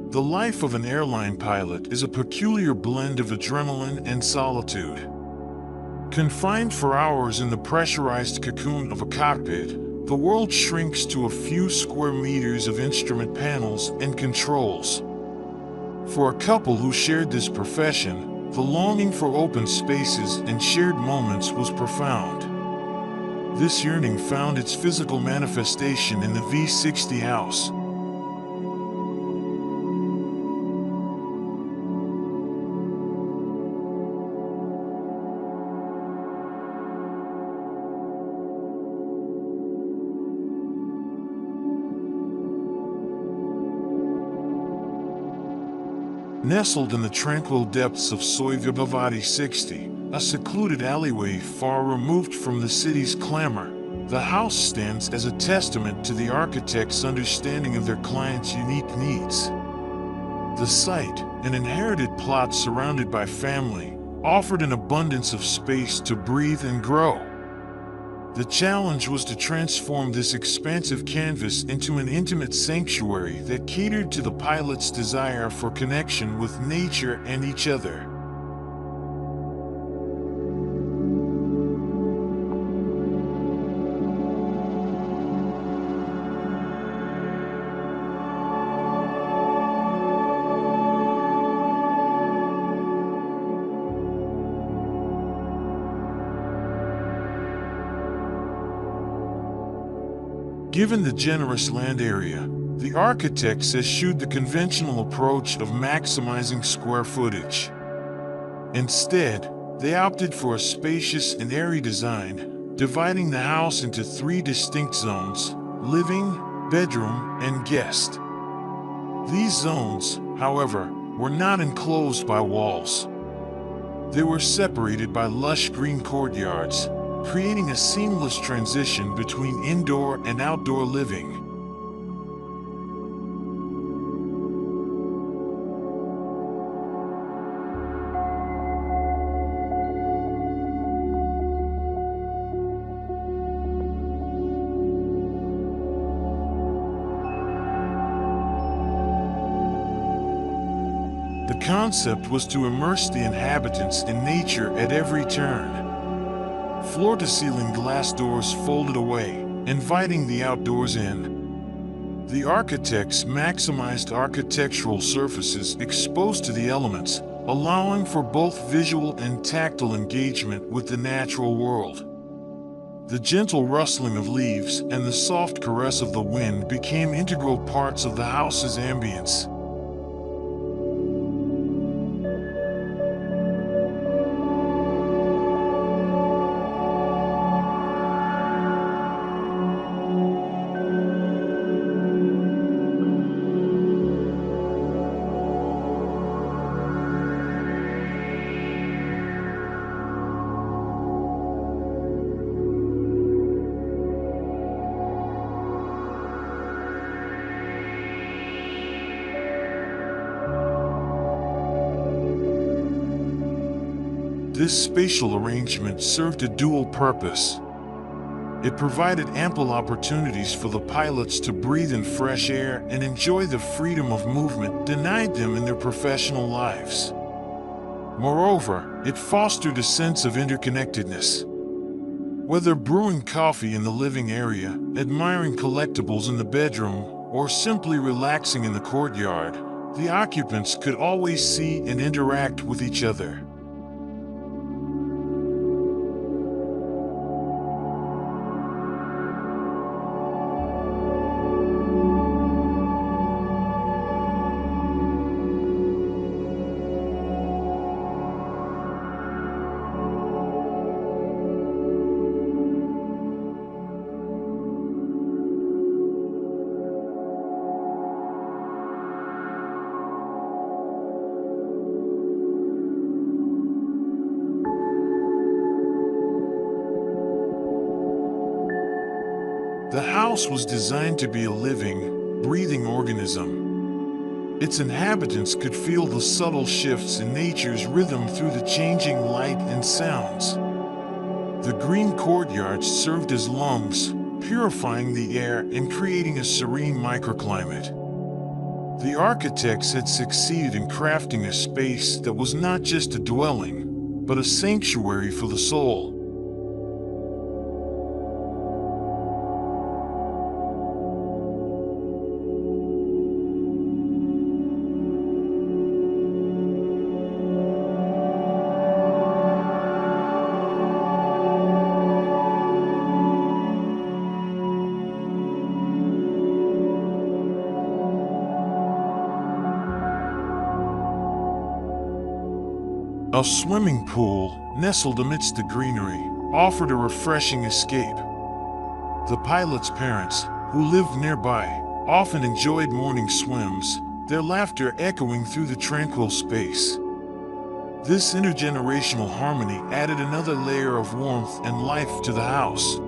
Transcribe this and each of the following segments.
The life of an airline pilot is a peculiar blend of adrenaline and solitude. Confined for hours in the pressurized cocoon of a cockpit, the world shrinks to a few square meters of instrument panels and controls. For a couple who shared this profession, the longing for open spaces and shared moments was profound. This yearning found its physical manifestation in the V60 house. Nestled in the tranquil depths of Soi Vibhavadi 60, a secluded alleyway far removed from the city's clamor, the house stands as a testament to the architect's understanding of their clients' unique needs. The site, an inherited plot surrounded by family, offered an abundance of space to breathe and grow. The challenge was to transform this expansive canvas into an intimate sanctuary that catered to the pilot's desire for connection with nature and each other. Given the generous land area, the architects eschewed the conventional approach of maximizing square footage. Instead, they opted for a spacious and airy design, dividing the house into three distinct zones: living, bedroom, and guest. These zones, however, were not enclosed by walls. They were separated by lush green courtyards, creating a seamless transition between indoor and outdoor living. The concept was to immerse the inhabitants in nature at every turn. Floor-to-ceiling glass doors folded away, inviting the outdoors in. The architects maximized architectural surfaces exposed to the elements, allowing for both visual and tactile engagement with the natural world. The gentle rustling of leaves and the soft caress of the wind became integral parts of the house's ambience. This spatial arrangement served a dual purpose. It provided ample opportunities for the pilots to breathe in fresh air and enjoy the freedom of movement denied them in their professional lives. Moreover, it fostered a sense of interconnectedness. Whether brewing coffee in the living area, admiring collectibles in the bedroom, or simply relaxing in the courtyard, the occupants could always see and interact with each other. The house was designed to be a living, breathing organism. Its inhabitants could feel the subtle shifts in nature's rhythm through the changing light and sounds. The green courtyards served as lungs, purifying the air and creating a serene microclimate. The architects had succeeded in crafting a space that was not just a dwelling, but a sanctuary for the soul. A swimming pool, nestled amidst the greenery, offered a refreshing escape. The pilot's parents, who lived nearby, often enjoyed morning swims, their laughter echoing through the tranquil space. This intergenerational harmony added another layer of warmth and life to the house.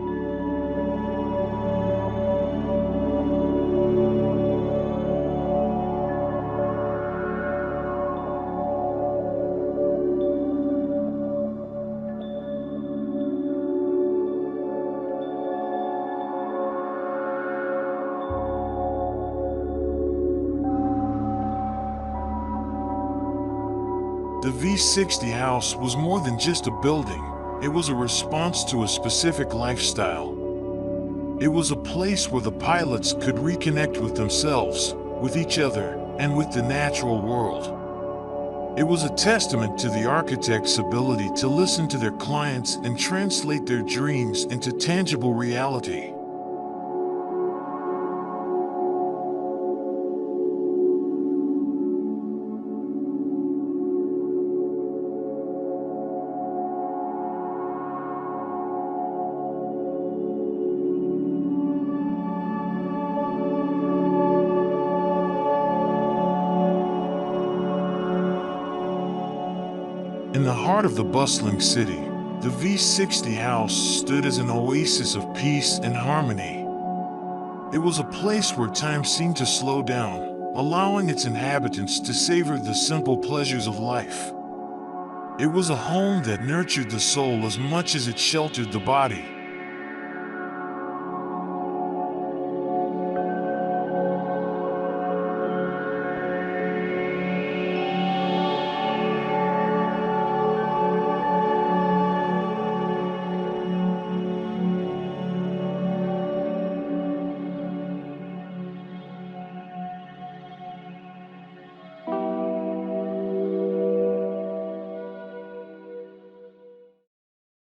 The V60 house was more than just a building. It was a response to a specific lifestyle. It was a place where the pilots could reconnect with themselves, with each other, and with the natural world. It was a testament to the architect's ability to listen to their clients and translate their dreams into tangible reality. In the heart of the bustling city, the V60 house stood as an oasis of peace and harmony. It was a place where time seemed to slow down, allowing its inhabitants to savor the simple pleasures of life. It was a home that nurtured the soul as much as it sheltered the body.